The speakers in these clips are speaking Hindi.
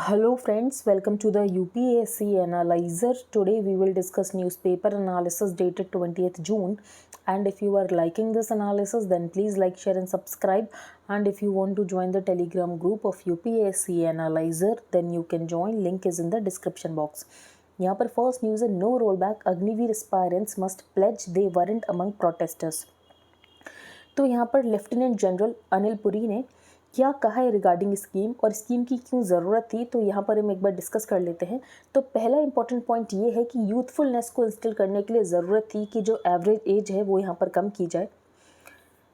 Hello friends, welcome to the UPSC Analyzer. Today we will discuss newspaper analysis dated 20th June, and if you are liking this analysis then please like, share and subscribe, and if you want to join the Telegram group of UPSC Analyzer then you can join, link is in the description box. यहाँ पर फर्स्ट न्यूज़ है, no roll back, Agniveer aspirants must pledge they weren't among protesters. तो यहाँ पर लेफ्टिनेंट जनरल अनिल पुरी ने क्या कहा है रिगार्डिंग स्कीम और स्कीम की क्यों ज़रूरत थी, तो यहाँ पर हम एक बार डिस्कस कर लेते हैं। तो पहला इंपॉर्टेंट पॉइंट ये है कि यूथफुलनेस को इंस्टिल करने के लिए ज़रूरत थी कि जो एवरेज एज है वो यहाँ पर कम की जाए।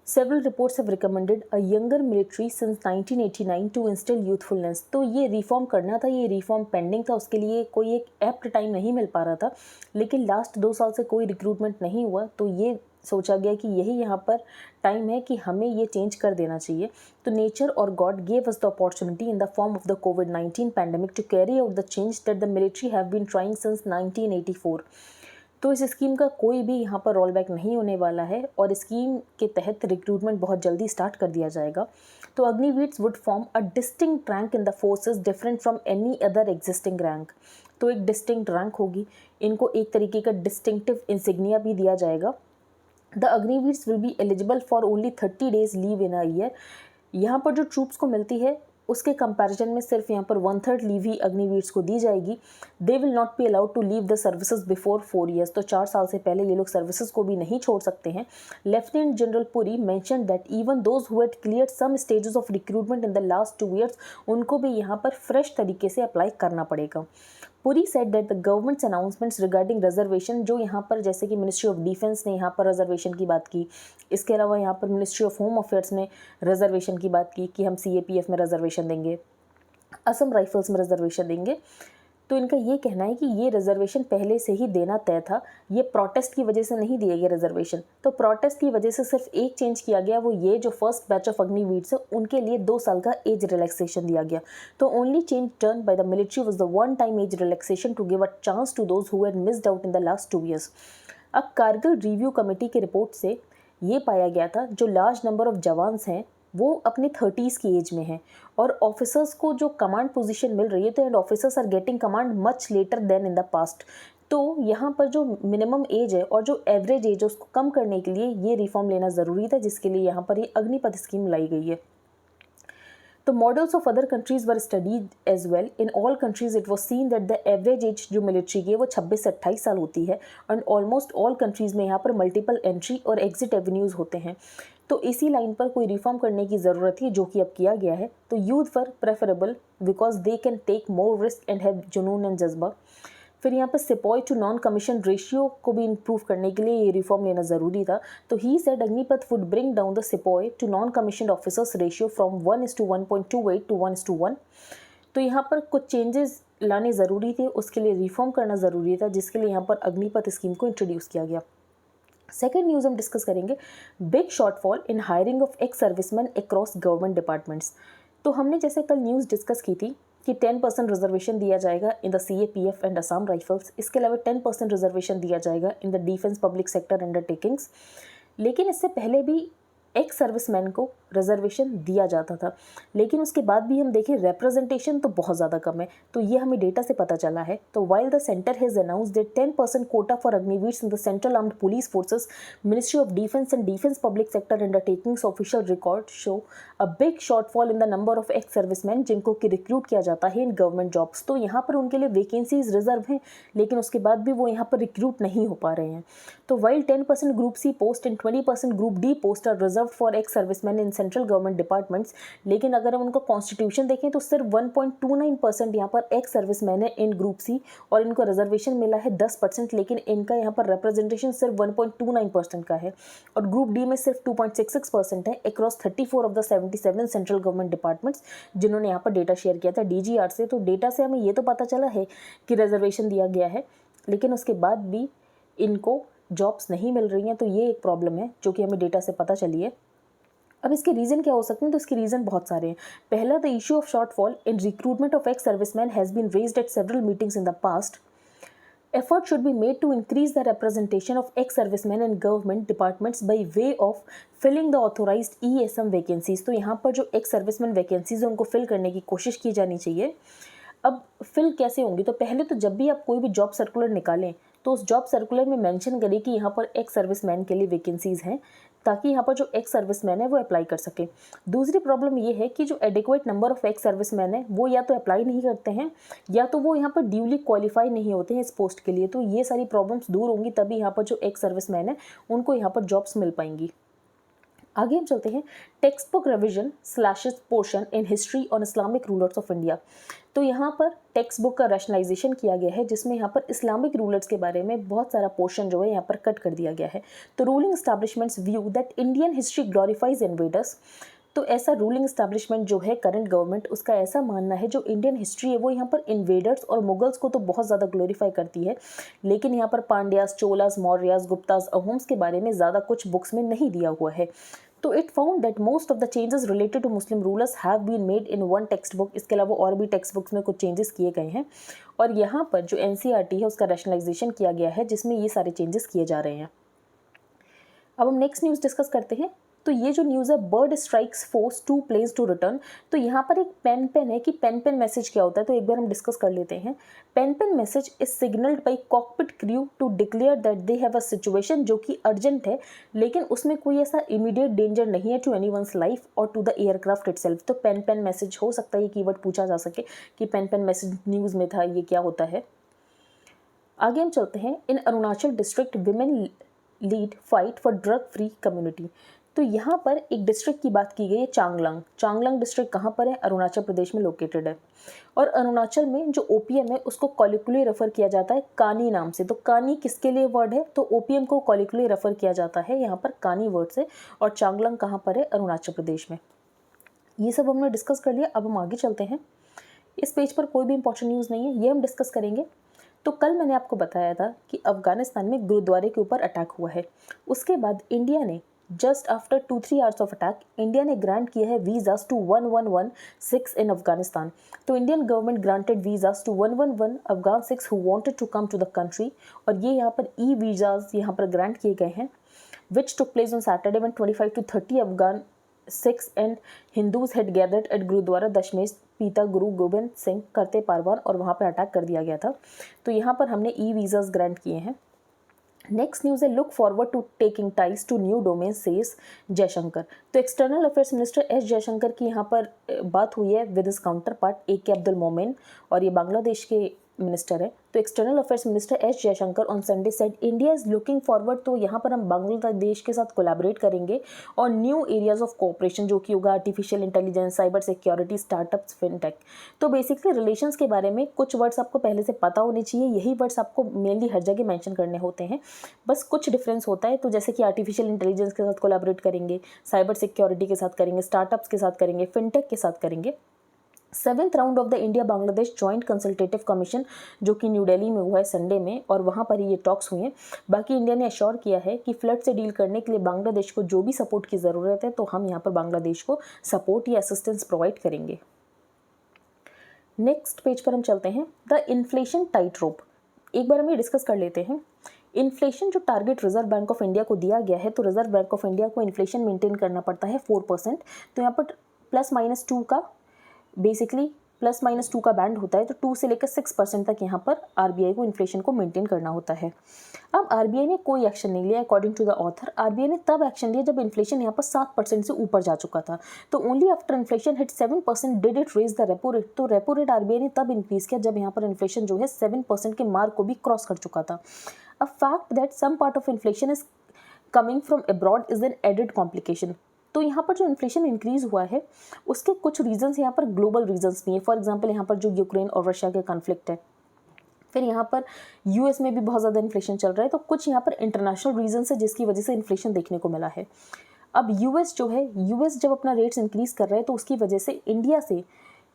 Several reports have recommended a younger military since 1989 to instill youthfulness। तो ये रिफॉर्म करना था, ये रिफॉर्म पेंडिंग था, उसके लिए कोई एक एप्ट टाइम नहीं मिल पा रहा था, लेकिन लास्ट 2 साल से कोई रिक्रूटमेंट नहीं हुआ, तो ये सोचा गया कि यही यहाँ पर टाइम है कि हमें ये चेंज कर देना चाहिए। तो नेचर और god gave us the opportunity in the form of the कोविड-19 pandemic to carry out the change that the military have been trying since 1984। तो इस स्कीम का कोई भी यहाँ पर रोल बैक नहीं होने वाला है और स्कीम के तहत रिक्रूटमेंट बहुत जल्दी स्टार्ट कर दिया जाएगा। तो Agniveers would form a distinct rank in the forces different from any other existing rank. तो एक डिस्टिंक्ट रैंक होगी, इनको एक तरीके का डिस्टिंक्टिव इंसिग्निया भी दिया जाएगा। The Agniveers will be eligible for only 30 days leave in a year. यहाँ पर जो ट्रूप्स को मिलती है उसके कंपैरिजन में सिर्फ यहाँ पर 1/3 लीव ही अग्निवीर्स को दी जाएगी। They will not be allowed to leave the services before 4 years। तो 4 साल से पहले ये लोग सर्विसेज को भी नहीं छोड़ सकते हैं। Lieutenant general Puri mention that even those who had cleared some stages of recruitment in the last 2 years, उनको भी यहाँ पर फ्रेश तरीके से अप्लाई करना पड़ेगा। Puri said that the governments announcements regarding reservation, जो यहाँ पर जैसे कि मिनिस्ट्री ऑफ डिफेंस ने यहाँ पर रिजर्वेशन की बात की, इसके अलावा यहाँ पर मिनिस्ट्री ऑफ होम अफेयर्स ने रिजर्वेशन की बात की कि हम CAPF में रिजर्वेशन देंगे, असम राइफल्स में रिजर्वेशन देंगे। तो इनका ये कहना है कि ये रिजर्वेशन पहले से ही देना तय था, ये प्रोटेस्ट की वजह से नहीं दिए गए रिजर्वेशन। तो प्रोटेस्ट की वजह से सिर्फ एक चेंज किया गया, वो ये जो फर्स्ट बैच ऑफ अग्निवीर्स है उनके लिए 2 साल का एज रिलैक्सेशन दिया गया। तो only change done by the military was the one time age relaxation to give a chance to those who had missed out in the last 2 years। अब कारगिल रिव्यू कमेटी की रिपोर्ट से ये पाया गया था जो लार्ज नंबर ऑफ जवान्स हैं वो अपने 30s की एज में हैं और ऑफिसर्स को जो कमांड पोजीशन मिल रही है, तो and officers are getting command much later than in the past. तो यहाँ पर जो मिनिमम एज है और जो एवरेज एज है उसको कम करने के लिए ये रिफॉर्म लेना ज़रूरी था, जिसके लिए यहाँ पर ये अग्निपथ स्कीम लाई गई है। तो models of other countries were studied as well. In all countries it was seen that the average age जो मिलिट्री की है वो 26 से 28 साल होती है एंड ऑलमोस्ट ऑल कंट्रीज़ में यहाँ पर मल्टीपल एंट्री और एग्जिट एवेन्यूज़ होते हैं। तो इसी लाइन पर कोई रिफॉर्म करने की ज़रूरत थी जो कि अब किया गया है। तो youth for preferable because they can take more risk and have जुनून एंड जज्बा। फिर यहाँ पर sepoy to non commission ratio को भी इम्प्रूव करने के लिए ये रिफॉर्म लेना ज़रूरी था। तो he said Agnipath would bring down the sepoy to non commission officers ratio from 1:1.28 to 1:1। तो यहाँ पर कुछ चेंजेस लाने ज़रूरी थे, उसके लिए रिफॉर्म करना ज़रूरी था, जिसके लिए यहाँ पर अग्निपथ स्कीम को इंट्रोड्यूस किया गया। सेकेंड न्यूज़ हम डिस्कस करेंगे, big shortfall in hiring of ex serviceman across government departments. तो हमने जैसे कल न्यूज़ डिस्कस की थी कि 10% रिजर्वेशन दिया जाएगा in the CAPF and Assam rifles, इसके अलावा 10% रिजर्वेशन दिया जाएगा in the defence public sector undertakings. लेकिन इससे पहले भी एक्स सर्विसमैन को रिजर्वेशन दिया जाता था, लेकिन उसके बाद भी हम देखें रिप्रेजेंटेशन तो बहुत ज़्यादा कम है। तो ये हमें डेटा से पता चला है। तो while the centre has announced that 10% quota for Agniveers in the central armed police forces, ministry of defence and defence public sector undertakings official record show a big shortfall in the number of ex servicemen जिनको कि रिक्रूट किया जाता है इन गवर्नमेंट जॉब्स। तो यहाँ पर उनके लिए वैकेंसीज रिजर्व हैं, लेकिन उसके बाद भी वो यहाँ पर रिक्रूट नहीं हो पा रहे हैं। तो while 10% group C post and 20% group D post are reserve for ex serviceman in central government departments, लेकिन अगर हम उनका कॉन्स्टिट्यूशन देखें तो सिर्फ 1.29% यहाँ पर एक्स सर्विसमैन है इन ग्रुप C और इनको रिजर्वेशन मिला है 10%, लेकिन इनका यहाँ पर रिप्रेजेंटेशन सिर्फ 1.29% का है और ग्रुप D में सिर्फ 2.66% है across 34 of the 77 central government departments जिन्होंने यहाँ पर डेटा शेयर किया था DGR से। तो डेटा से हमें ये तो पता चला है कि रिजर्वेशन दिया गया है, लेकिन उसके बाद भी इनको जॉब्स नहीं मिल रही हैं। तो ये एक प्रॉब्लम है जो कि हमें डेटा से पता चली है। अब इसके रीज़न क्या हो सकते हैं, तो इसके रीज़न बहुत सारे हैं। पहला, the issue of shortfall in recruitment of ex serviceman has been raised at several meetings in the past. Effort should be made to increase the representation of ex-servicemen in government departments by way of filling the authorized ESM vacancies। तो यहाँ पर जो ex-servicemen vacancies हैं उनको fill करने की कोशिश की जानी चाहिए। अब फिल कैसे होंगी, तो पहले तो जब भी आप कोई भी जॉब सर्कुलर निकालें तो उस जॉब सर्कुलर में मेंशन करें कि यहाँ पर एक्स सर्विसमैन के लिए वैकेंसीज़ हैं, ताकि यहाँ पर जो एक्स सर्विसमैन है वो अप्लाई कर सके। दूसरी प्रॉब्लम ये है कि जो adequate number of ex serviceman है वो या तो अप्लाई नहीं करते हैं या तो वो यहाँ पर ड्यूली क्वालिफाई नहीं होते हैं इस पोस्ट के लिए। तो ये सारी प्रॉब्लम्स दूर होंगी, तभी यहाँ पर जो एक्स सर्विसमैन है उनको यहाँ पर जॉब्स मिल पाएंगी। आगे हम चलते हैं text book revision slashes portion in history on Islamic rulers of India. तो यहाँ पर टेक्स्ट बुक का रैशनलाइजेशन किया गया है, जिसमें यहाँ पर इस्लामिक रूलर्स के बारे में बहुत सारा पोर्शन जो है यहाँ पर कट कर दिया गया है। तो ruling establishments view that Indian history glorifies invaders. तो ऐसा रूलिंग एस्टैब्लिशमेंट जो है करंट गवर्नमेंट, उसका ऐसा मानना है जो इंडियन हिस्ट्री है वो यहाँ पर इन्वेडर्स और मुगल्स को तो बहुत ज़्यादा ग्लोरीफाई करती है, लेकिन यहाँ पर पांड्यास, चोलास, मौर्यास, गुप्तास, अहोम्स के बारे में ज़्यादा कुछ बुक्स में नहीं दिया हुआ है। तो it found that most of the changes related to Muslim rulers have been made in one text. इसके अलावा और भी टेक्स्ट बुक्स में कुछ चेंजेस किए गए हैं, और यहाँ पर जो एनसीईआरटी है उसका रैशनलाइजेशन किया गया है, जिसमें ये सारे चेंजेस किए जा रहे हैं। अब हम नेक्स्ट न्यूज़ डिस्कस करते हैं। तो ये जो न्यूज़ है, bird strikes force two planes to return. तो यहाँ पर एक पेन है कि पेन मैसेज क्या होता है, तो एक बार हम डिस्कस कर लेते हैं। Pan message is signalled by cockpit crew to declare that they have a situation, जो कि अर्जेंट है, लेकिन उसमें कोई ऐसा इमीडिएट डेंजर नहीं है टू एनीवंस लाइफ और टू द एयरक्राफ्ट इटसेल्फ। तो पेन मैसेज हो सकता है, ये कीवर्ड पूछा जा सके कि पेन मैसेज न्यूज़ में था, ये क्या होता है। आगे हम चलते हैं। In Arunachal district women lead fight for drug free community. तो यहाँ पर एक डिस्ट्रिक्ट की बात की गई है, चांगलांग। चांगलांग डिस्ट्रिक्ट कहाँ पर है? अरुणाचल प्रदेश में लोकेटेड है। और अरुणाचल में जो ओपीएम है उसको कॉलिकुली रेफर किया जाता है कानी नाम से। तो कानी किसके लिए वर्ड है? तो ओपीएम को कॉलिकुली रेफर किया जाता है यहाँ पर कानी वर्ड से। और चांगलांग कहाँ पर है? अरुणाचल प्रदेश में। ये सब हमने डिस्कस कर लिया। अब हम आगे चलते हैं। इस पेज पर कोई भी इंपॉर्टेंट न्यूज़ नहीं है, ये हम डिस्कस करेंगे। तो कल मैंने आपको बताया था कि अफगानिस्तान में गुरुद्वारे के ऊपर अटैक हुआ है। उसके बाद इंडिया ने just after 2-3 hours of attack, India ने ग्रांट किया है वीज़ास टू 1116 इन अफगानिस्तान। तो Indian government granted visas to 111 Afghan Sikhs who wanted to come to the country. और ये यहाँ पर ई वीज़ास यहाँ पर ग्रांट किए गए हैं, which took place on Saturday when 25 to 30 Afghan Sikhs and Hindus had gathered at gurdwara Dashmesh Pita Guru Gobind Singh करते पारवान, और वहाँ पर अटैक कर दिया गया था। तो यहाँ पर हमने ई वीज़ास ग्रांट किए हैं। नेक्स्ट न्यूज़ है, look forward to taking ties to new domain says Jaishankar. तो external affairs minister S Jaishankar की यहाँ पर बात हुई है with his counterpart A K Abdul Momen, और ये बांग्लादेश के मिनिस्टर है। तो external affairs minister S Jaishankar on Sunday said India is looking forward. तो यहाँ पर हम बांग्लादेश के साथ कोलैबोरेट करेंगे और न्यू एरियाज ऑफ कोऑपरेशन, जो कि होगा artificial intelligence, cyber security, startups, fintech. तो बेसिकली रिलेशंस के बारे में कुछ वर्ड्स आपको पहले से पता होने चाहिए। यही वर्ड्स आपको मेनली हर जगह मेंशन करने होते हैं, बस कुछ डिफरेंस होता है। तो जैसे कि आर्टिफिशियल इंटेलिजेंस के साथ कोलैबोरेट करेंगे, साइबर सिक्योरिटी के साथ करेंगे, स्टार्टअप्स के साथ करेंगे, फिनटेक के साथ करेंगे। 7th round of the India Bangladesh joint consultative commission, जो कि न्यू दिल्ली में हुआ है संडे में, और वहाँ पर ही ये टॉक्स हुए हैं। बाकी इंडिया ने अश्योर किया है कि फ्लड से डील करने के लिए बांग्लादेश को जो भी सपोर्ट की ज़रूरत है, तो हम यहाँ पर बांग्लादेश को सपोर्ट या असिस्टेंस प्रोवाइड करेंगे। नेक्स्ट पेज पर हम चलते हैं, द इन्फ्लेशन टाइट रोप। एक बार हम ये डिस्कस कर लेते हैं। इन्फ्लेशन जो target reserve bank of India को दिया गया है, तो रिजर्व बैंक ऑफ इंडिया को इन्फ्लेशन मेंटेन करना पड़ता है 4%। तो यहाँ पर +-2 का बेसिकली +-2 का बैंड होता है। तो 2 से लेकर 6% तक यहाँ पर आरबीआई को इन्फ्लेशन को मेंटेन करना होता है। अब आरबीआई ने कोई एक्शन नहीं लिया। According to the author, RBI ने तब एक्शन लिया जब इन्फ्लेशन यहाँ पर 7% से ऊपर जा चुका था। तो only after inflation hit 7% did it raise the repo rate. तो रेपो रेट आरबीआई ने तब इंक्रीज किया जब यहाँ पर इन्फ्लेशन जो है 7% के मार्क को भी क्रॉस कर चुका था। A fact that some part of inflation is coming from abroad is an added complication. तो यहाँ पर जो इन्फ्लेशन इंक्रीज हुआ है उसके कुछ रीजंस यहाँ पर ग्लोबल रीजंस भी हैं। फॉर एग्जांपल यहाँ पर जो यूक्रेन और रशिया के कॉन्फ्लिक्ट है, फिर यहाँ पर यूएस में भी बहुत ज़्यादा इन्फ्लेशन चल रहा है। तो कुछ यहाँ पर इंटरनेशनल रीजंस है जिसकी वजह से इन्फ्लेशन देखने को मिला है। अब यूएस जो है, यूएस जब अपना रेट्स इंक्रीज कर रहा है तो उसकी वजह से इंडिया से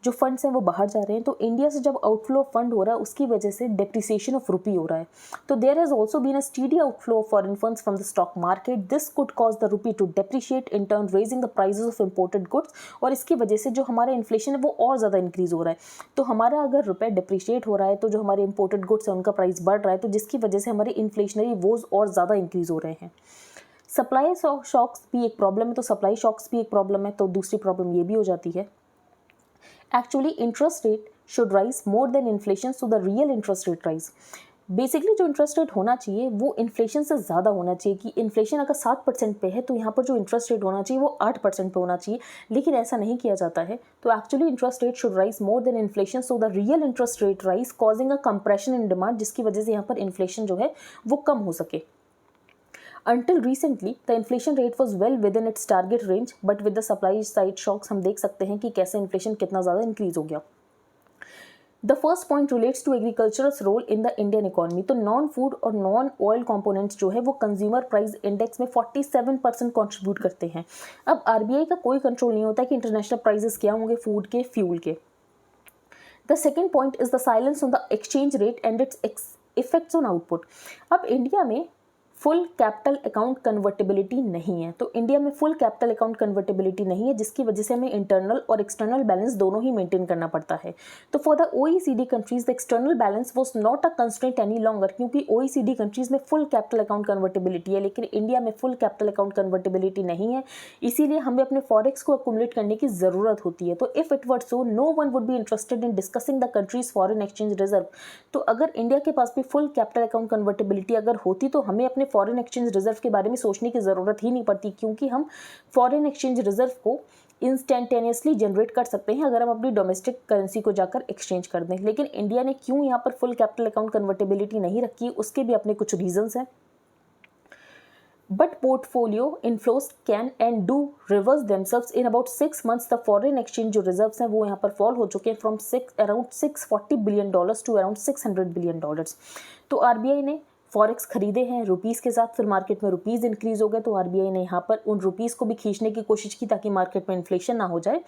जो फंड्स हैं वो बाहर जा रहे हैं। तो इंडिया से जब आउटफ्लो फंड हो रहा है उसकी वजह से डेप्रिसिएशन ऑफ रुपी हो रहा है। तो there has also been a steady outflow of foreign funds from the stock market. This could cause the rupee to depreciate, in turn raising the prices of imported goods. और इसकी वजह से जो हमारा इन्फ्लेशन है वो और ज़्यादा इंक्रीज हो रहा है। तो हमारा अगर रुपये डिप्रिशिएट हो रहा है तो जो हमारे इंपोर्टेड गुड्स हैं उनका प्राइस बढ़ रहा है, तो जिसकी वजह से हमारे इन्फ्लेशनरी वोज और ज़्यादा इंक्रीज हो रहे हैं। सप्लाई शॉक्स भी एक प्रॉब्लम है, तो सप्लाई शॉक्स भी एक प्रॉब्लम है। तो दूसरी प्रॉब्लम ये भी हो जाती है, actually interest rate should rise more than inflation, so the real interest rate rise. Basically जो इंटरेस्ट रेट होना चाहिए वो इन्फ्लेशन से ज़्यादा होना चाहिए, कि इन्फ्लेशन अगर 7% पे है तो यहाँ पर जो इंटरेस्ट रेट होना चाहिए वो 8% पे होना चाहिए, लेकिन ऐसा नहीं किया जाता है। तो actually interest rate should rise more than inflation, so the real interest rate rise causing a compression in demand, जिसकी वजह से यहाँ पर इन्फ्लेशन जो है वो कम हो सके। Until recently, the inflation rate was well within its target range, but with the supply side shocks हम देख सकते हैं कि कैसे इन्फ्लेशन कितना ज़्यादा इंक्रीज हो गया। The first point relates to agriculture's role in the Indian economy. तो नॉन फूड और नॉन ऑयल कंपोनेंट्स जो है वो कंज्यूमर प्राइस इंडेक्स में 47% कंट्रीब्यूट करते हैं। अब आरबीआई का कोई कंट्रोल नहीं होता कि इंटरनेशनल प्राइसेस क्या होंगे फूड के, फ्यूल के। The second point is the silence on the exchange rate and its effects on output. अब इंडिया में फुल कैपिटल अकाउंट कन्वर्टेबिलिटी नहीं है, तो इंडिया में फुल कैपिटल अकाउंट कन्वर्टेबिलिटी नहीं है, जिसकी वजह से हमें इंटरनल और एक्सटर्नल बैलेंस दोनों ही मेंटेन करना पड़ता है। तो for the OECD countries the external balance was not a constraint any longer, क्योंकि ओईसीडी कंट्रीज में फुल कैपिटल अकाउंट कन्वर्टेबिलिटी है, लेकिन इंडिया में फुल कैपिटल अकाउंट कन्वर्टेबिलिटी नहीं है, इसीलिए हमें अपने फॉरेक्स को अक्यूमुलेट करने की ज़रूरत होती है। तो if it were so, no one would be interested in discussing the country's foreign exchange reserve. तो अगर इंडिया के पास भी फुल कैपिटल अकाउंट कन्वर्टेबिलिटी अगर होती तो हमें अपने फॉरेन एक्सचेंज रिजर्व के बारे में सोचने की ज़रूरत ही नहीं पड़ती, क्योंकि हम फॉरेन एक्सचेंज रिजर्व को इंस्टेंटेनियसली जनरेट कर सकते हैं अगर हम अपनी डोमेस्टिक करेंसी को जाकर एक्सचेंज कर दें। लेकिन इंडिया ने क्यों यहाँ पर फुल कैपिटल अकाउंट कन्वर्टेबिलिटी नहीं रखी, उसके भी अपने कुछ रीजंस हैं। But portfolio inflows can and do reverse themselves in about 6 months. The foreign exchange जो reserves हैं वो यहाँ पर fall हो चुके हैं from around $640 billion to around $600 billion। तो आरबीआई ने फॉरेक्स खरीदे हैं रुपीज़ के साथ, फिर मार्केट में रुपीज़ इंक्रीज़ हो गए, तो आरबीआई ने यहाँ पर उन रुपीज़ को भी खींचने की कोशिश की ताकि मार्केट में इन्फ्लेशन ना हो जाए।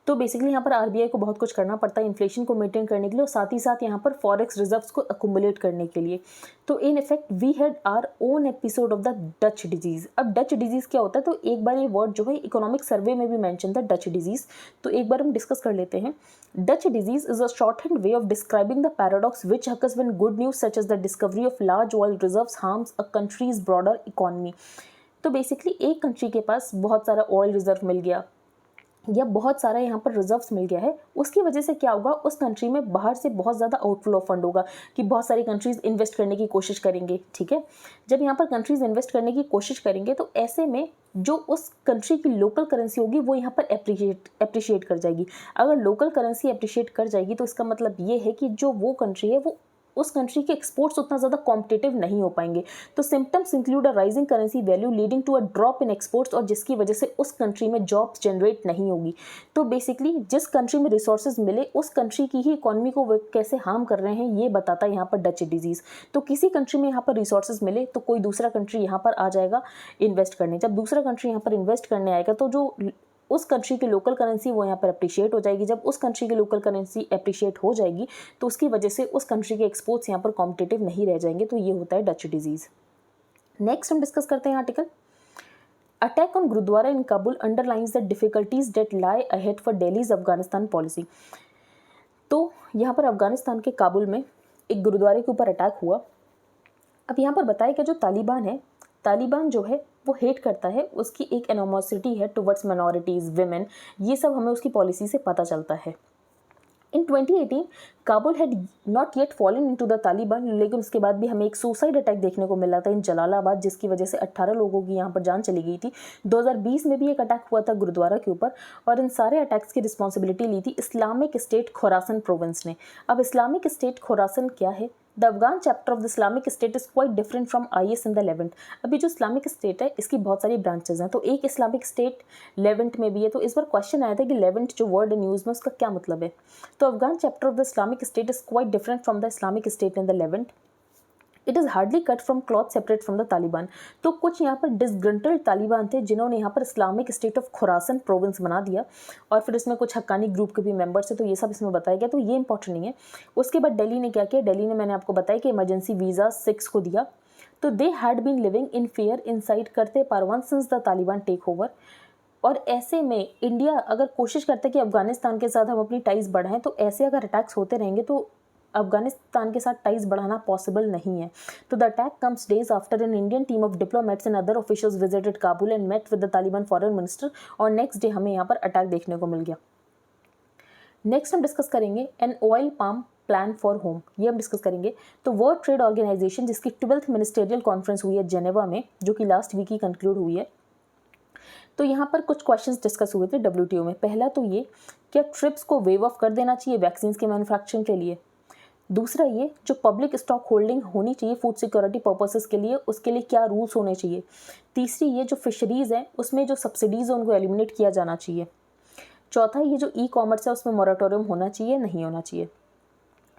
तो बेसिकली यहाँ पर आरबीआई को बहुत कुछ करना पड़ता है इन्फ्लेशन को मेंटेन करने के लिए, और साथ ही साथ यहाँ पर फॉरेक्स रिजर्व्स को अकुमुलेट करने के लिए। तो in effect we had our own episode of the Dutch disease. अब डच डिजीज़ क्या होता है, तो एक बार ये वर्ड जो है इकोनॉमिक सर्वे में भी मेंशन था, डच डिजीज़। तो एक बार हम डिस्कस कर लेते हैं। Dutch disease is a shorthand way of describing the paradox which occurs when good news such as the discovery of large oil reserves harms a country's broader economy। तो बेसिकली एक कंट्री के पास बहुत सारा ऑयल रिजर्व मिल गया या बहुत सारा यहाँ पर रिजर्व्स मिल गया है, उसकी वजह से क्या होगा, उस कंट्री में बाहर से बहुत ज़्यादा आउटफ्लो ऑफ फंड होगा कि बहुत सारी कंट्रीज़ इन्वेस्ट करने की कोशिश करेंगे। ठीक है, जब यहाँ पर कंट्रीज़ इन्वेस्ट करने की कोशिश करेंगे तो ऐसे में जो उस कंट्री की लोकल करेंसी होगी वो यहाँ पर एप्रिशिएट कर जाएगी। अगर लोकल करेंसी एप्रिशिएट कर जाएगी तो इसका मतलब ये है कि जो वो कंट्री है वो उस कंट्री के एक्सपोर्ट्स उतना ज़्यादा कॉम्पिटिटिव नहीं हो पाएंगे। तो symptoms include a rising currency value leading to a drop in exports, और जिसकी वजह से उस कंट्री में जॉब्स जनरेट नहीं होगी। तो बेसिकली जिस कंट्री में रिसोर्सेज मिले उस कंट्री की ही इकोनॉमी को वो कैसे हार्म कर रहे हैं, ये बताता है यहाँ पर डच डिजीज़। तो किसी कंट्री में यहाँ पर रिसोर्सेज मिले तो कोई दूसरा कंट्री यहाँ पर आ जाएगा इन्वेस्ट करने। जब दूसरा कंट्री यहाँ पर इन्वेस्ट करने आएगा तो जो उस कंट्री की लोकल करेंसी वो यहाँ पर अप्रिशिएट हो जाएगी। जब उस कंट्री की लोकल करेंसी अप्रिशिएट हो जाएगी तो उसकी वजह से उस कंट्री के एक्सपोर्ट्स यहाँ पर कॉम्पिटिटिव नहीं रह जाएंगे। तो ये होता है डच डिजीज़। नेक्स्ट हम डिस्कस करते हैं article attack on gurdwara in Kabul underlines the difficulties that lie ahead for Delhi's Afghanistan policy. तो यहाँ पर अफगानिस्तान के काबुल में एक गुरुद्वारे के ऊपर अटैक हुआ। अब यहाँ पर बताया कि जो तालिबान जो है वो हेट करता है, उसकी एक एनोमोसिटी है टुवर्ड्स माइनॉरिटीज़, विमेन, ये सब हमें उसकी पॉलिसी से पता चलता है। इन 2018 Kabul had not yet fallen into the Taliban, लेकिन उसके बाद भी हमें एक सुसाइड अटैक देखने को मिला था इन जलालाबाद, जिसकी वजह से 18 लोगों की यहाँ पर जान चली गई थी। 2020 में भी एक अटैक हुआ था गुरुद्वारा के ऊपर, और इन सारे अटैक्स की रिस्पॉन्सिबिलिटी ली थी इस्लामिक स्टेट खोरासन प्रोविंस ने। अब इस्लामिक स्टेट खोरासन क्या है? The Afghan chapter of the Islamic state is quite different from IS in the Levant. अभी जो इस्लामिक स्टेट है इसकी बहुत सारी ब्रांचेज हैं, तो एक इस्लामिक स्टेट लेवेंट में भी है। तो इस बार क्वेश्चन आया था कि लेवेंट जो वर्ड है न्यूज़ में उसका क्या मतलब है। तो Afghan chapter of the Islamic state is quite different from the Islamic state in the Levant. It is hardly cut from cloth separate from the Taliban. तो कुछ यहाँ पर डिसग्रंटल्ड तालिबान थे जिन्होंने यहाँ पर Islamic state of Khurasan province बना दिया, और फिर इसमें कुछ हक्कानी ग्रुप के भी मेंबर्स हैं, तो ये सब इसमें बताया गया। तो ये इंपॉर्टेंट नहीं है। उसके बाद दिल्ली ने क्या किया, दिल्ली ने मैंने आपको बताया कि इमरजेंसी वीज़ा 6 को दिया। तो they had been living in fear inside Karte Parwan since the Taliban takeover. और ऐसे में इंडिया अगर कोशिश करता है कि अफगानिस्तान के साथ हम अपनी टाइज बढ़ाएं, तो ऐसे अगर अटैक्स होते रहेंगे तो अफगानिस्तान के साथ टाइज बढ़ाना पॉसिबल नहीं है। तो the attack comes days after an Indian team of diplomats and other officials visited Kabul and met with the Taliban foreign minister, और नेक्स्ट डे हमें यहाँ पर अटैक देखने को मिल गया। नेक्स्ट हम डिस्कस करेंगे an oil palm plan for home, ये हम डिस्कस करेंगे। तो वर्ल्ड ट्रेड ऑर्गेनाइजेशन जिसकी 12th मिनिस्टेरियल कॉन्फ्रेंस हुई है जेनेवा में, जो कि लास्ट वीक ही कंक्लूड हुई है, तो यहाँ पर कुछ क्वेश्चंस डिस्कस हुए थे WTO में। पहला तो ये, क्या ट्रिप्स को वेव ऑफ कर देना चाहिए वैक्सीन के मैन्युफैक्चरिंग के लिए। दूसरा ये, जो पब्लिक स्टॉक होल्डिंग होनी चाहिए फूड सिक्योरिटी पर्पसेस के लिए, उसके लिए क्या रूल्स होने चाहिए। तीसरी ये, जो फिशरीज़ हैं उसमें जो सब्सिडीज़ है उनको एलिमिनेट किया जाना चाहिए। चौथा, ये जो ई-कॉमर्स है उसमें मोरेटोरियम होना चाहिए, नहीं होना चाहिए।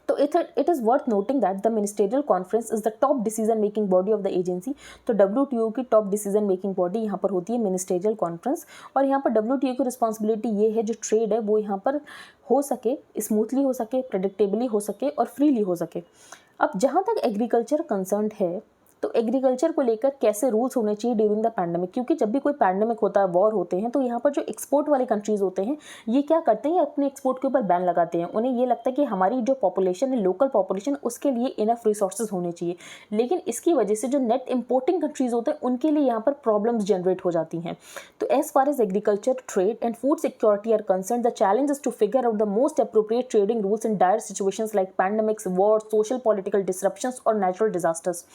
तो it is worth noting that the ministerial conference is the top decision making body of the agency। तो WTO की टॉप डिसीजन मेकिंग बॉडी यहाँ पर होती है मिनिस्टेरियल कॉन्फ्रेंस, और यहाँ पर WTO की रिस्पॉन्सिबिलिटी ये है जो ट्रेड है वो यहाँ पर हो सके, स्मूथली हो सके, प्रेडिक्टेबली हो सके और फ्रीली हो सके। अब जहाँ तक एग्रीकल्चर कंसर्न है, तो एग्रीकल्चर को लेकर कैसे रूल्स होने चाहिए ड्यूरिंग द पैंडेमिक, क्योंकि जब भी कोई पैंडेमिक होता है, वॉर होते हैं, तो यहाँ पर जो एक्सपोर्ट वाले कंट्रीज़ होते हैं ये क्या करते हैं, अपने एक्सपोर्ट के ऊपर बैन लगाते हैं। उन्हें ये लगता है कि हमारी जो पॉपुलेशन है, लोकल पॉपुलेशन, उसके लिए इनफ रिसोर्सेज होने चाहिए, लेकिन इसकी वजह से जो नेट इम्पोर्टिंग कंट्रीज़ होते हैं उनके लिए यहाँ पर प्रॉब्लम्स जनरेट हो जाती हैं। तो as far as agriculture, trade and food security are concern, the challenge is to figure out the most appropriate trading rules in dire situations like pandemics, war, social political disruptions और नेचुरल डिजास्टर्स।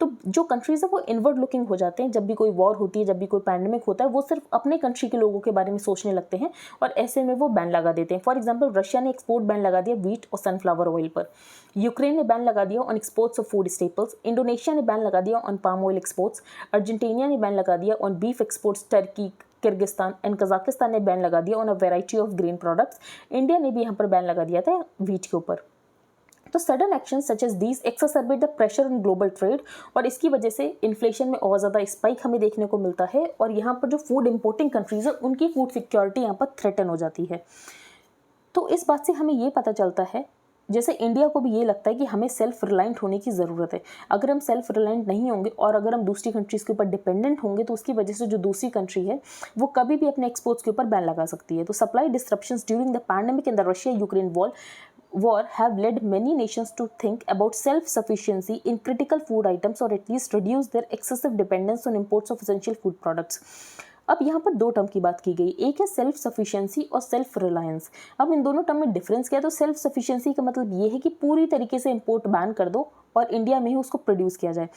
तो जो कंट्रीज़ है वो इनवर्ड लुकिंग हो जाते हैं। जब भी कोई वॉर होती है, जब भी कोई पैंडेमिक होता है, वो सिर्फ अपने कंट्री के लोगों के बारे में सोचने लगते हैं और ऐसे में वो बैन लगा देते हैं। फॉर एग्जांपल, रशिया ने एक्सपोर्ट बैन लगा दिया व्हीट और सनफ्लावर ऑयल पर। यूक्रेन ने बैन लगा दिया on exports of food staples. Indonesia ने बैन लगा दिया on palm oil exports. Argentina ने बैन लगा दिया on beef exports. Turkey, Kyrgyzstan and Kazakhstan ने बैन लगा दिया on a variety of grain products. India ने भी यहाँ पर बैन लगा दिया था व्हीट के ऊपर। तो sudden action such as these exacerbate the pressure in global trade, और इसकी वजह से इन्फ्लेशन में और ज़्यादा स्पाइक हमें देखने को मिलता है, और यहाँ पर जो फूड इंपोर्टिंग कंट्रीज़ है उनकी फूड सिक्योरिटी यहाँ पर थ्रेटन हो जाती है। तो इस बात से हमें ये पता चलता है, जैसे इंडिया को भी ये लगता है कि हमें सेल्फ रिलायंट होने की ज़रूरत है। अगर हम सेल्फ रिलायंट नहीं होंगे और अगर हम दूसरी कंट्रीज़ के ऊपर डिपेंडेंट होंगे, तो उसकी वजह से जो दूसरी कंट्री है वो कभी भी अपने एक्सपोर्ट्स के ऊपर बैन लगा सकती है। तो supply disruptions during the pandemic in the Russia Ukraine war have led many nations to think about self-sufficiency in critical food items, or at least reduce their excessive dependence on imports of essential food products। अब यहाँ पर दो टर्म की बात की गई, एक है सेल्फ सफिशिएंसी और सेल्फ रिलायंस। अब इन दोनों टर्म में डिफरेंस क्या है? तो सेल्फ सफिशिएंसी का मतलब ये है कि पूरी तरीके से इंपोर्ट बैन कर दो और इंडिया में ही उसको प्रोड्यूस किया जाए।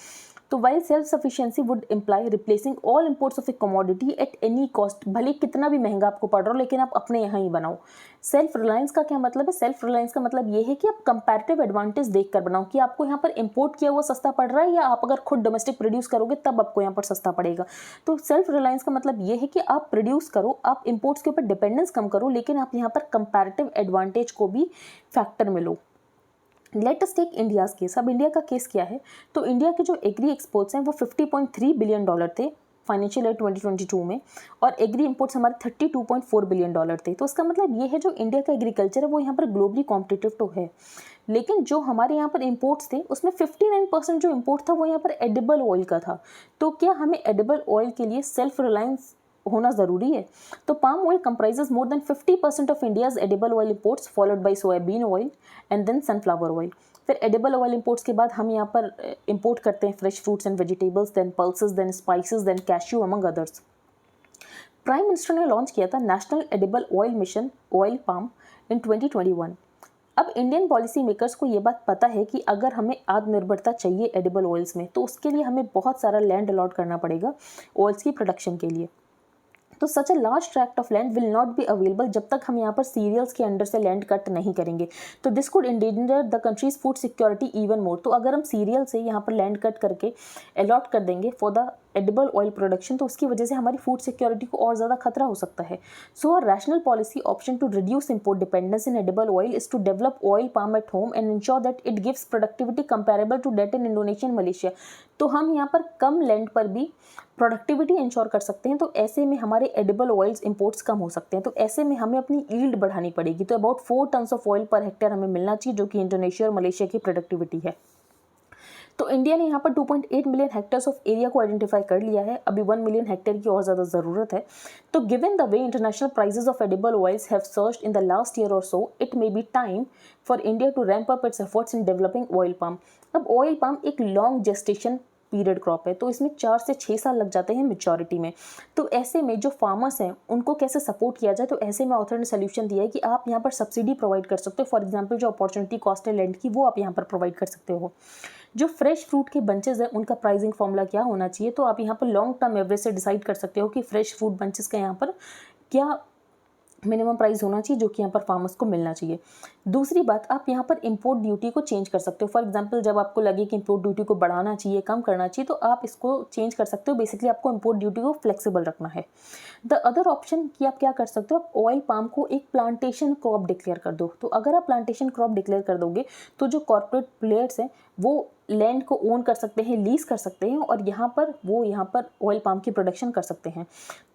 तो while self sufficiency would imply replacing all imports of A commodity at any cost, भले कितना भी महंगा आपको पड़ रहा हो लेकिन आप अपने यहाँ ही बनाओ। सेल्फ रिलायंस का क्या मतलब है? सेल्फ रिलायंस का मतलब ये है कि आप कंपैरेटिव एडवांटेज देखकर बनाओ कि आपको यहाँ पर इंपोर्ट किया हुआ सस्ता पड़ रहा है, या आप अगर खुद डोमेस्टिक प्रोड्यूस करोगे तब आपको यहाँ पर सस्ता पड़ेगा। तो सेल्फ रिलायंस का मतलब ये है कि आप प्रोड्यूस करो, आप इंपोर्ट्स के ऊपर डिपेंडेंस कम करो, लेकिन आप यहाँ पर कंपैरेटिव एडवांटेज को भी फैक्टर में लो। Let us take India's case. अब इंडिया का केस क्या है? तो इंडिया के जो एग्री एक्सपोर्ट्स हैं वो $50.3 बिलियन थे फाइनेंशियल ईयर 2022 में, और एग्री इंपोर्ट्स हमारे $32.4 बिलियन थे। तो इसका मतलब ये है जो इंडिया का एग्रीकल्चर है वो यहाँ पर ग्लोबली कॉम्पिटिटिव तो है, लेकिन जो हमारे यहाँ पर इंपोर्ट्स थे उसमें 59% जो इंपोर्ट था वो यहाँ पर एडिबल ऑयल का था। तो क्या हमें एडिबल ऑयल के लिए सेल्फ रिलायंस होना ज़रूरी है? तो palm oil comprises more than 50% of India's edible oil imports, followed by soybean oil and then sunflower oil. फिर एडिबल ऑयल इंपोर्ट्स के बाद हम यहाँ पर इंपोर्ट करते हैं fresh fruits and vegetables, then pulses, then spices, then cashew among others. Prime minister ने लॉन्च किया था national edible oil mission oil palm in 2021। अब इंडियन पॉलिसी मेकर्स को ये बात पता है कि अगर हमें आत्मनिर्भरता चाहिए एडिबल ऑयल्स में, तो उसके लिए हमें बहुत सारा लैंड अलॉट करना पड़ेगा ऑयल्स की प्रोडक्शन के लिए। तो such a large tract of land will not be available जब तक हम यहाँ पर सीरियल्स के अंडर से लैंड कट नहीं करेंगे। तो this could endanger the country's food security even more. तो अगर हम सीरियल से यहाँ पर लैंड कट करके अलॉट कर देंगे for the edible oil production, तो उसकी वजह से हमारी फूड सिक्योरिटी को और ज़्यादा खतरा हो सकता है। So a rational policy option to reduce import dependence in edible oil is to develop oil palm at home and ensure that it gives productivity comparable to that in Indonesia and Malaysia. तो हम यहाँ पर कम लैंड पर भी प्रोडक्टिविटी इंश्योर कर सकते हैं, तो ऐसे में हमारे एडिबल ऑयल्स इंपोर्ट्स कम हो सकते हैं। तो ऐसे में हमें अपनी यील्ड बढ़ानी पड़ेगी। तो about 4 tons of oil per hectare हमें मिलना चाहिए, जो कि इंडोनेशिया और मलेशिया की प्रोडक्टिविटी है। तो इंडिया ने यहाँ पर 2.8 मिलियन हेक्टेयर्स ऑफ एरिया को आइडेंटिफाई कर लिया है। अभी 1 मिलियन हेक्टेयर की और ज़्यादा ज़रूरत है। तो given the way international prices of edible oils have surged in the last year और so, it may be time for India to ramp up its efforts in developing oil palm. अब ऑयल पाम एक लॉन्ग जेस्टेशन पीरियड क्रॉप है, तो इसमें 4 से 6 साल लग जाते हैं मेच्योरिटी में। तो ऐसे में जो फार्मर्स हैं उनको कैसे सपोर्ट किया जाए, तो ऐसे में ऑथर ने सोल्यूशन दिया है कि आप यहाँ पर सब्सिडी प्रोवाइड कर सकते हो। फॉर एग्जाम्पल जो अपॉर्चुनिटी कॉस्ट है लैंड की, वो आप यहाँ पर प्रोवाइड कर सकते हो। जो फ्रेश फ्रूट के बंचेस हैं उनका प्राइसिंग फॉर्मूला क्या होना चाहिए, तो आप यहाँ पर लॉन्ग टर्म एवरेज से डिसाइड कर सकते हो कि फ्रेश फ्रूट बंचेस का यहाँ पर क्या मिनिमम प्राइस होना चाहिए जो कि यहाँ पर फार्मर्स को मिलना चाहिए। दूसरी बात, आप यहाँ पर इंपोर्ट ड्यूटी को चेंज कर सकते हो। फॉर एग्जांपल जब आपको लगे कि इंपोर्ट ड्यूटी को बढ़ाना चाहिए, कम करना चाहिए, तो आप इसको चेंज कर सकते हो। बेसिकली आपको इंपोर्ट ड्यूटी को फ्लेक्सिबल रखना है। द अदर ऑप्शन कि आप क्या कर सकते हो, आप ऑयल पाम को एक प्लांटेशन क्रॉप डिक्लेयर कर दो। तो अगर आप प्लांटेशन क्रॉप डिक्लेयर कर दोगे तो जो कॉर्पोरेट प्लेयर्स हैं वो लैंड को ओन कर सकते हैं, लीज कर सकते हैं, और यहाँ पर ऑयल पाम की प्रोडक्शन कर सकते हैं।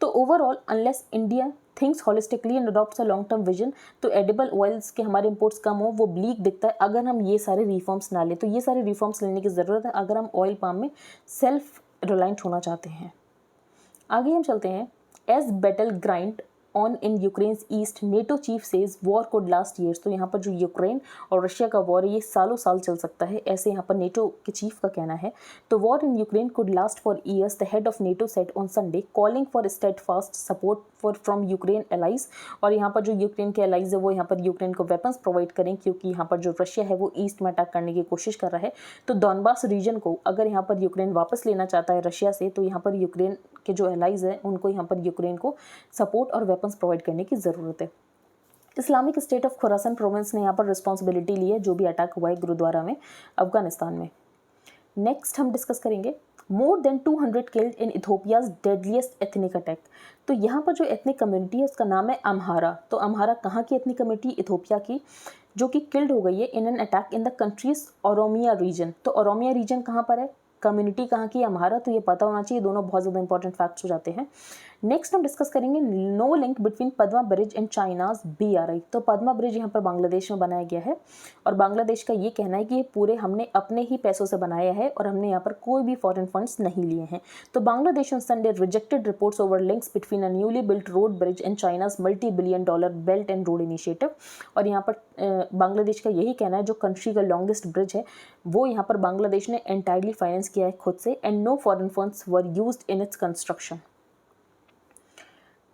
तो overall unless India thinks holistically and adopts a long term vision, तो एडिबल ऑयल्स के हमारे इंपोर्ट्स कम हो, वो ब्लीक दिखता है अगर हम ये सारे रिफॉर्म्स ना लें। तो ये सारे रिफॉर्म्स लेने की ज़रूरत है अगर हम ऑयल पाम में सेल्फ रिलायंट होना चाहते हैं। आगे हम चलते हैं। As battle grind on in Ukraine's east, NATO chief says war could last years. तो यहाँ पर जो यूक्रेन और रशिया का वॉर है ये सालों साल चल सकता है, ऐसे यहाँ पर नेटो के चीफ का कहना है। तो war in Ukraine could last for years, the head of NATO said on Sunday, calling for steadfast support from Ukraine allies. और यहाँ पर जो यूक्रेन के एलाइज है वो यहाँ पर यूक्रेन को वेपन्स प्रोवाइड करें, क्योंकि यहाँ पर जो रशिया है वो ईस्ट में अटैक करने की कोशिश कर रहा है। तो डॉनबास रीजन को अगर यहाँ पर यूक्रेन वापस लेना चाहता है रशिया से, तो यहाँ पर यूक्रेन के जो एलाइज हैं उनको यहाँ पर यूक्रेन को सपोर्ट और वेपन्स प्रोवाइड करने की ज़रूरत है। Islamic state of Khurasan province ने यहाँ पर रिस्पॉन्सिबिलिटी ली है जो भी अटैक हुआ है गुरुद्वारा में अफगानिस्तान में। नेक्स्ट हम डिस्कस करेंगे more than 200 killed in Ethiopia's deadliest ethnic attack. तो यहाँ पर जो एथनिक कम्युनिटी है उसका नाम है अम्हारा। तो अम्हारा कहाँ की एथनिक कम्युनिटी? इथोपिया की, जो कि किल्ड हो गई है in an attack in the country's Oromia region. तो ओरोमिया रीजन कहाँ पर है, कम्युनिटी कहाँ की? अम्हारा। तो ये पता होना चाहिए, दोनों बहुत ज़्यादा इंपॉर्टेंट फैक्ट्स हो जाते हैं। नेक्स्ट हम डिस्कस करेंगे no link between Padma bridge and China's BRI। तो पद्मा ब्रिज यहाँ पर बांग्लादेश में बनाया गया है और बांग्लादेश का ये कहना है कि ये पूरे हमने अपने ही पैसों से बनाया है और हमने यहाँ पर कोई भी फॉरेन फंड्स नहीं लिए हैं। तो Bangladesh on Sunday rejected reports over links between a newly built road bridge and China's $multi-billion belt and road initiative. और यहाँ पर बांग्लादेश का यही कहना है जो कंट्री का लॉन्गेस्ट ब्रिज है वो यहाँ पर बांग्लादेश ने एंटायरली फाइनेंस किया है खुद से, and no foreign funds were used in its construction.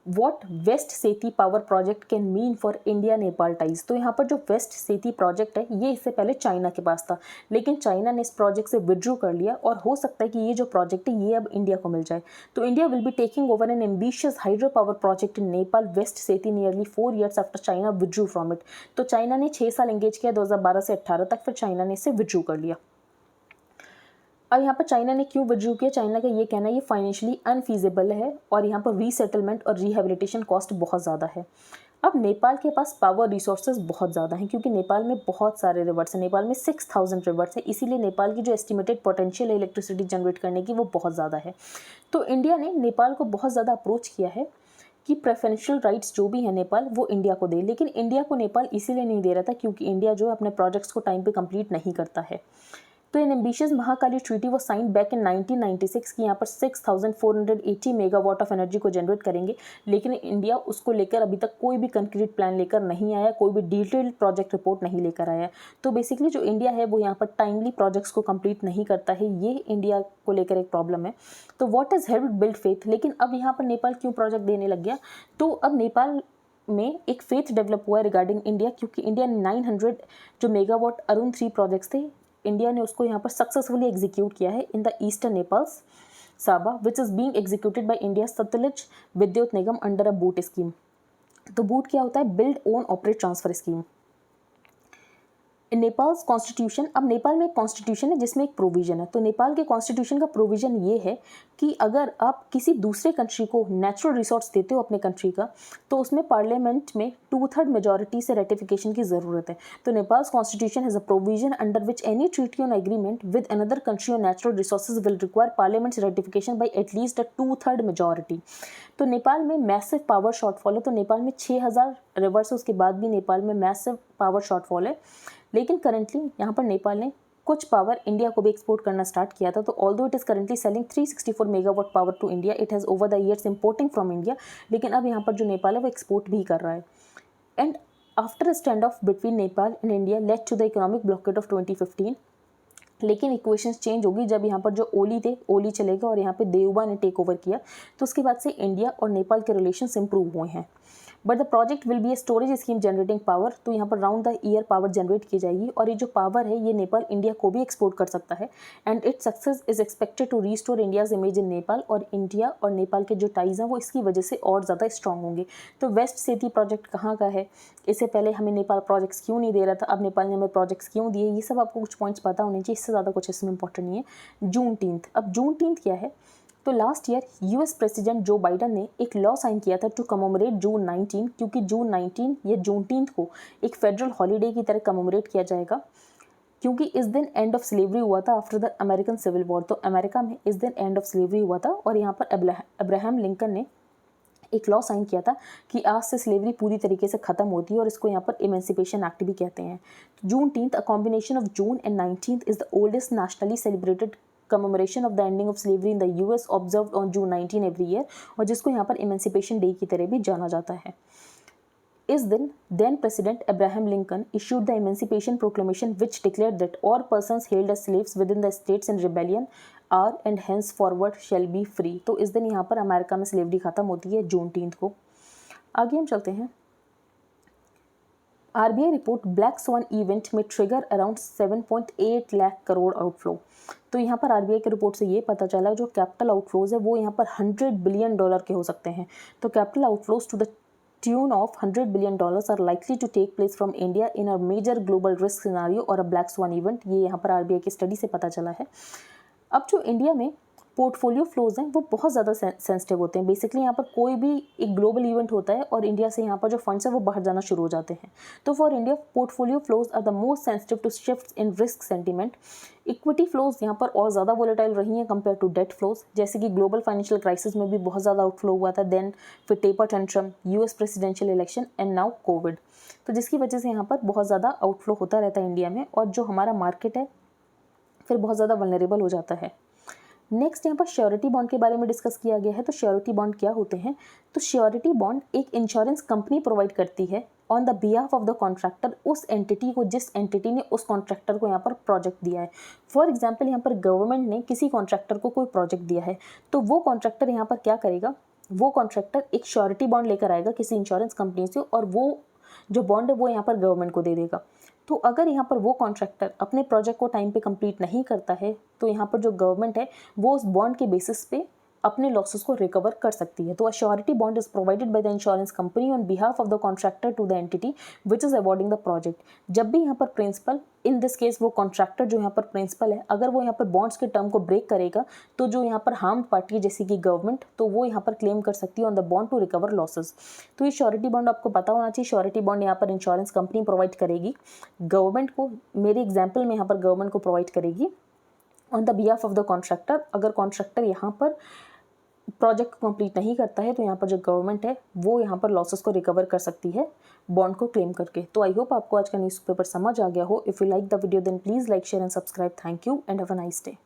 What West Seti power project can mean for India Nepal ties. तो यहाँ पर जो वेस्ट सेती प्रोजेक्ट है ये इससे पहले चाइना के पास था, लेकिन चाइना ने इस प्रोजेक्ट से विड्रू कर लिया और हो सकता है कि ये जो प्रोजेक्ट है ये अब इंडिया को मिल जाए। तो India will be taking over an ambitious hydro power project in Nepal West Seti nearly 4 years after China withdrew from it. तो चाइना ने 6 साल एंगेज किया 2012 से 18 तक, फिर चाइना ने इसे विड्रू कर लिया। अब यहाँ पर चाइना ने क्यों विड्रू किया? चाइना का ये कहना है ये फाइनेंशियली अनफीजिबल है और यहाँ पर रीसेटलमेंट और रिहेबिलिटेशन कॉस्ट बहुत ज़्यादा है। अब नेपाल के पास पावर रिसोर्सेज बहुत ज़्यादा हैं क्योंकि नेपाल में बहुत सारे रिवर्स हैं। नेपाल में 6000 रिवर्स है, इसीलिए नेपाल की जो एस्टिमेटेड पोटेंशियल है इलेक्ट्रिसिटी जनरेट करने की वो बहुत ज़्यादा है। तो इंडिया ने नेपाल को बहुत ज़्यादा अप्रोच किया है कि प्रेफरेंशियल राइट्स जो भी है नेपाल वो इंडिया को दे, लेकिन इंडिया को नेपाल इसीलिए नहीं दे रहा था क्योंकि इंडिया जो अपने प्रोजेक्ट्स को टाइम पे कंप्लीट नहीं करता है। तो एन एम्बिशियस महाकाली ट्रीटी वो साइन बैक इन 1996 की यहाँ पर 6480 मेगावाट ऑफ एनर्जी को जनरेट करेंगे, लेकिन इंडिया उसको लेकर अभी तक कोई भी कंक्रीट प्लान लेकर नहीं आया, कोई भी डिटेल्ड प्रोजेक्ट रिपोर्ट नहीं लेकर आया। तो बेसिकली जो इंडिया है वो यहाँ पर टाइमली प्रोजेक्ट्स को कंप्लीट नहीं करता है, ये इंडिया को लेकर एक प्रॉब्लम है। तो what is help build faith. लेकिन अब यहाँ पर नेपाल क्यों प्रोजेक्ट देने लग गया? तो अब नेपाल में एक फेथ डेवलप हुआ है रिगार्डिंग इंडिया, क्योंकि इंडिया ने 900 जो मेगावाट अरुण 3 प्रोजेक्ट्स थे इंडिया ने उसको यहाँ पर सक्सेसफुली एग्जीक्यूट किया है इन द ईस्टर्न नेपाल्स साबा which is being executed by India Sutlej विद्युत निगम अंडर अ बूट स्कीम। तो बूट क्या होता है? Build own operate transfer scheme. Nepals constitution, अब नेपाल में एक कॉन्स्टिट्यूशन है जिसमें एक प्रोविजन है। तो नेपाल के कॉन्स्टिट्यूशन का प्रोविजन ये है कि अगर आप किसी दूसरे कंट्री को नेचुरल रिसोर्स देते हो अपने कंट्री का, तो उसमें पार्लियामेंट में 2/3 मेजॉरिटी से रेटिफिकेशन की ज़रूरत है। तो Nepals constitution has a provision under which any treaty on agreement with another country on natural resources will require parliaments ratification by at least 2/3 majority. तो नेपाल में मैसिव पावर शॉर्टफॉल है। तो नेपाल में 6000 रिवर्स है, उसके बाद भी नेपाल में मैसिव पावर शॉर्टफॉल है। लेकिन करंटली यहाँ पर नेपाल ने कुछ पावर इंडिया को भी एक्सपोर्ट करना स्टार्ट किया था। तो although it is currently selling 364 megawatt power to India, it has over the years importing from India. लेकिन अब यहाँ पर जो नेपाल है वो एक्सपोर्ट भी कर रहा है। And after a standoff between Nepal and India led to the economic blockade of 2015, लेकिन इक्वेशंस चेंज होगी जब यहाँ पर जो ओली थे, ओली चलेगा और यहाँ पे देवबा ने टेक ओवर किया, तो उसके बाद से इंडिया और नेपाल के रिलेशंस इंप्रूव हुए हैं। But the project will be a storage scheme generating power, तो यहाँ पर round the year power generate की जाएगी और ये जो पावर है ये नेपाल इंडिया को भी एक्सपोर्ट कर सकता है। And its success is expected to restore India's image in Nepal, और इंडिया और नेपाल के जो टाइज हैं वो इसकी वजह से और ज़्यादा स्ट्रांग होंगे। तो वेस्ट सेती प्रोजेक्ट कहाँ का है, इससे पहले हमें नेपाल प्रोजेक्ट्स क्यों नहीं दे रहा था, अब नेपाल ने हमें प्रोजेक्ट्स क्यों दिए, ये सब आपको कुछ पॉइंट्स पता होने चाहिए, इससे ज़्यादा कुछ इसमें इंपॉर्टेंट नहीं है। जूनटीन्थ, अब जूनटीन्थ क्या है, तो लास्ट ईयर यूएस प्रेसिडेंट जो बाइडन ने एक लॉ साइन किया था टू कमोमरेट जून 19, क्योंकि जून 19 या जूनटीन्थ को एक फेडरल हॉलीडे की तरह कमोमरेट किया जाएगा, क्योंकि इस दिन एंड ऑफ स्लेवरी हुआ था after the American civil war. तो अमेरिका में इस दिन एंड ऑफ स्लेवरी हुआ था और यहाँ पर अब्राहम लिंकन ने एक लॉ साइन किया था कि आज से स्लेवरी पूरी तरीके से खत्म होती है, और इसको यहाँ पर इमेंसिपेशन एक्ट भी कहते हैं। Juneteenth, a combination of June and 19th is the oldest nationally celebrated commemoration of the ending of slavery in the US observed on June 19 every year, और जिसको यहाँ पर इमेंसिपेशन डे की तरह भी जाना जाता है। इस दिन then President Abraham Lincoln issued the Emancipation Proclamation which declared that all persons held as slaves within the states in rebellion are and henceforward shall be free। तो इस दिन यहाँ पर अमेरिका में स्लेवरी खत्म होती है जूनटीन्थ को। आगे हम चलते हैं। RBI report black swan event में trigger around 7.8 lakh crore outflow. तो यहाँ पर RBI के रिपोर्ट से ये पता चला जो कैपिटल आउटफ्लोज है वो यहाँ पर $100 बिलियन के हो सकते हैं। तो capital outflows to the tune of $100 billion are likely to take place from India in a major global risk scenario or a black swan event। ये यहाँ पर RBI की स्टडी से पता चला है। अब जो इंडिया में पोर्टफोलियो फ्लोज हैं वो बहुत ज़्यादा सेंसिटिव होते हैं। बेसिकली यहाँ पर कोई भी एक ग्लोबल इवेंट होता है और इंडिया से यहाँ पर जो फंड्स है वो बाहर जाना शुरू हो जाते हैं। तो for India portfolio flows are the most sensitive to shifts in risk sentiment. Equity flows यहाँ पर और ज़्यादा वोलेटाइल रही हैं कंपेयर टू डेट फ्लोज, जैसे कि ग्लोबल फाइनेंशियल क्राइसिस में भी बहुत ज़्यादा आउटफ्लो हुआ था, देन फिर taper tantrum, US presidential election and now Covid. तो जिसकी वजह से यहाँ पर बहुत ज़्यादा आउटफ्लो होता रहता है इंडिया में, और जो हमारा मार्केट है फिर बहुत ज़्यादा वल्नरेबल हो जाता है। नेक्स्ट यहाँ पर श्योरिटी बॉन्ड के बारे में डिस्कस किया गया है। तो श्योरिटी बॉन्ड क्या होते हैं, तो श्योरिटी बॉन्ड एक इंश्योरेंस कंपनी प्रोवाइड करती है on the behalf of the contractor, उस एंटिटी को जिस एंटिटी ने उस कॉन्ट्रैक्टर को यहाँ पर प्रोजेक्ट दिया है। फॉर एग्जांपल यहाँ पर गवर्नमेंट ने किसी कॉन्ट्रैक्टर को कोई प्रोजेक्ट दिया है, तो वो कॉन्ट्रैक्टर यहाँ पर क्या करेगा, वो कॉन्ट्रैक्टर एक श्योरिटी बॉन्ड लेकर आएगा किसी इंश्योरेंस कंपनी से, और वो जो बॉन्ड है वो यहाँ पर गवर्नमेंट को दे देगा। तो अगर यहाँ पर वो कॉन्ट्रैक्टर अपने प्रोजेक्ट को टाइम पे कंप्लीट नहीं करता है, तो यहाँ पर जो गवर्नमेंट है वो उस बॉन्ड के बेसिस पे अपने लॉसेस को रिकवर कर सकती है। तो a surety bond is provided by the insurance company on behalf of the contractor to the entity which is awarding the project. जब भी यहाँ पर प्रिंसिपल, इन दिस केस वो कॉन्ट्रैक्टर जो यहाँ पर प्रिंसिपल है, अगर वो यहाँ पर बॉन्ड्स के टर्म को ब्रेक करेगा, तो जो यहाँ पर हार्म्ड पार्टी जैसे कि गवर्नमेंट, तो वो यहाँ पर क्लेम कर सकती है on the bond to recover losses. तो ये श्योरिटी बॉन्ड आपको पता होना चाहिए। श्योरिटी बॉन्ड यहाँ पर इंश्योरेंस कंपनी प्रोवाइड करेगी गवर्नमेंट को, मेरे एग्जाम्पल में यहाँ पर गवर्नमेंट को प्रोवाइड करेगी on the behalf of the contractor. अगर कॉन्ट्रैक्टर यहाँ पर प्रोजेक्ट कंप्लीट नहीं करता है, तो यहाँ पर जो गवर्नमेंट है वो यहाँ पर लॉसेस को रिकवर कर सकती है बॉन्ड को क्लेम करके। तो आई होप आपको आज का न्यूज़पेपर समझ आ गया हो। If you like the video then please like, share and subscribe. Thank you and have a nice day.